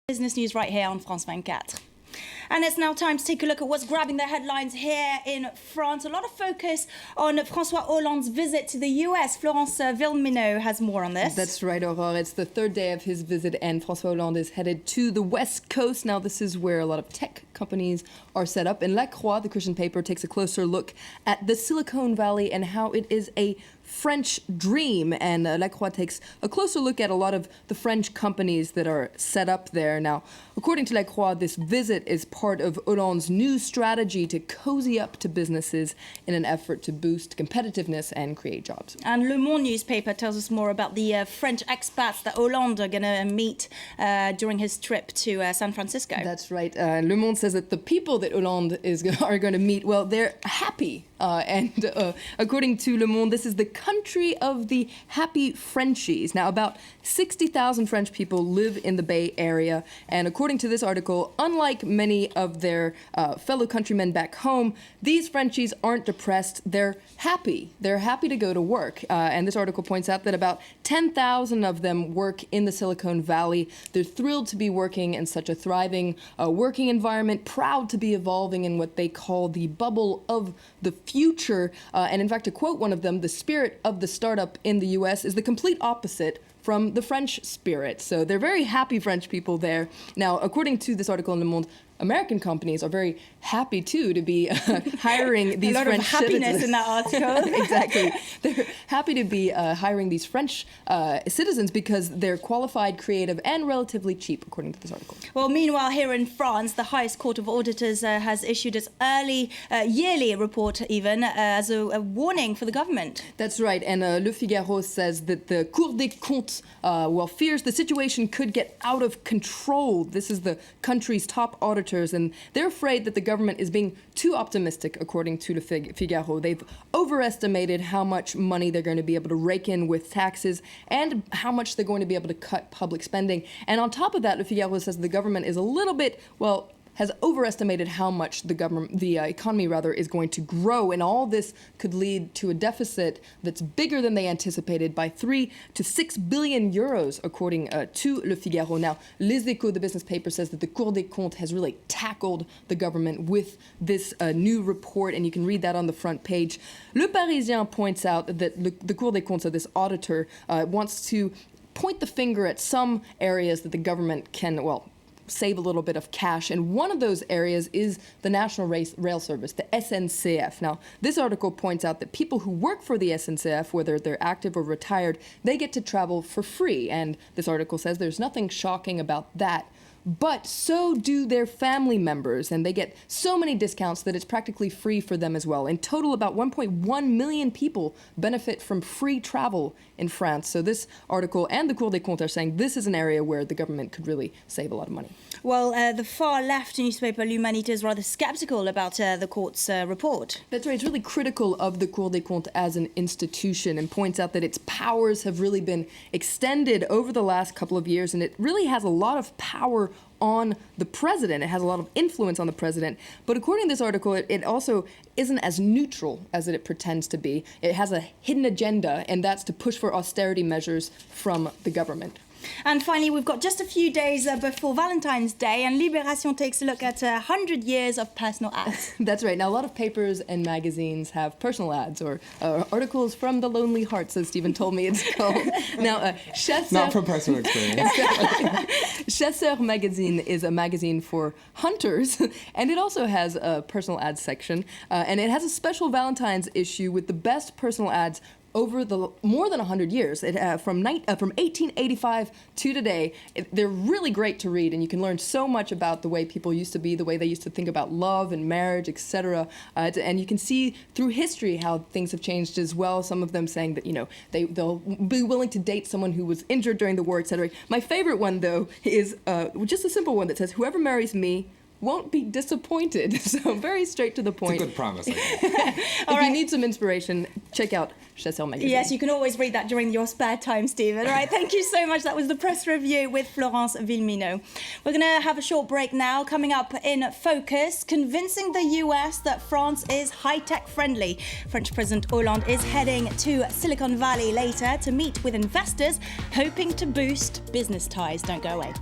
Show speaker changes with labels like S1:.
S1: Business news right here on France 24. And it's now time to take a look at what's grabbing the headlines here in France. A lot of focus on François Hollande's visit to the US. Florence Villeminot has more on this.
S2: That's right, Aurore. It's the third day of his visit, and François Hollande is headed to the West Coast. Now, this is where a lot of tech companies are set up. And La Croix, the Christian paper, takes a closer look at the Silicon Valley and how it is a French dream. And La Croix takes a closer look at a lot of the French companies that are set up there. Now, according to La Croix, this visit is part of Hollande's new strategy to cozy up to businesses in an effort to boost competitiveness and create jobs.
S1: And Le Monde newspaper tells us more about the French expats that Hollande are going to meet during his trip to San Francisco.
S2: That's right. Le Monde says that the people that Hollande are going to meet, well, they're happy. According to Le Monde, this is the country of the happy Frenchies. Now, about 60,000 French people live in the Bay Area. And according to this article, unlike many of their fellow countrymen back home, these Frenchies aren't depressed. They're happy. They're happy to go to work. And this article points out that about 10,000 of them work in the Silicon Valley. They're thrilled to be working in such a thriving working environment, proud to be evolving in what they call the bubble of the future. And in fact, to quote one of them, the spirit of the startup in the US is the complete opposite from the French spirit. So they're very happy French people there. Now, according to this article in Le Monde, American companies are very happy, too, to be hiring these French citizens.
S1: A lot of happiness in that article.
S2: Exactly. They're happy to be hiring these French citizens because they're qualified, creative, and relatively cheap, according to this article.
S1: Well, meanwhile, here in France, the highest court of auditors has issued its early yearly report, even, as a warning for the government.
S2: That's right. And Le Figaro says that the Cour des Comptes, fears the situation could get out of control. This is the country's top auditor. And they're afraid that the government is being too optimistic, according to Le Figaro. They've overestimated how much money they're going to be able to rake in with taxes and how much they're going to be able to cut public spending. And on top of that, Le Figaro says the government is a little bit, has overestimated how much the economy is going to grow, and all this could lead to a deficit that's bigger than they anticipated by 3 to 6 billion euros, according to Le Figaro. Now, Les Echos, the business paper, says that the Cour des Comptes has really tackled the government with this new report, and you can read that on the front page. Le Parisien points out that the Cour des Comptes, so this auditor, wants to point the finger at some areas that the government can, save a little bit of cash. And one of those areas is the National Rail Service, the SNCF. Now, this article points out that people who work for the SNCF, whether they're active or retired, they get to travel for free. And this article says there's nothing shocking about that. But so do their family members, and they get so many discounts that it's practically free for them as well. In total, about 1.1 million people benefit from free travel in France. So this article and the Cour des Comptes are saying this is an area where the government could really save a lot of money.
S1: Well, the far-left newspaper L'Humanité is rather skeptical about the court's report.
S2: That's right. It's really critical of the Cour des Comptes as an institution and points out that its powers have really been extended over the last couple of years, and it really has a lot of power on the president. It has a lot of influence on the president. But according to this article, it also isn't as neutral as it pretends to be. It has a hidden agenda, and that's to push for austerity measures from the government.
S1: And finally, we've got just a few days before Valentine's Day, and Libération takes a look at 100 years of personal ads.
S2: That's right. Now, a lot of papers and magazines have personal ads, or articles from the lonely hearts, as Stephen told me it's called. Now, Chasseur...
S3: Not from personal experience.
S2: Chasseur magazine is a magazine for hunters, and it also has a personal ads section, and it has a special Valentine's issue with the best personal ads over the more than 100 years, from 1885 to today. They're really great to read, and you can learn so much about the way people used to be, the way they used to think about love and marriage, etc. And you can see through history how things have changed as well. Some of them saying that, they'll be willing to date someone who was injured during the war, etc. My favorite one, though, is just a simple one that says, "Whoever marries me won't be disappointed." So very straight to the point.
S3: It's a good promise.
S2: If you need some inspiration, check out Chasseur magazine.
S1: Yes, you can always read that during your spare time, Stephen. All right, thank you so much. That was the press review with Florence Villeminot. We're going to have a short break now. Coming up in Focus, convincing the US that France is high-tech friendly. French President Hollande is heading to Silicon Valley later to meet with investors, hoping to boost business ties. Don't go away.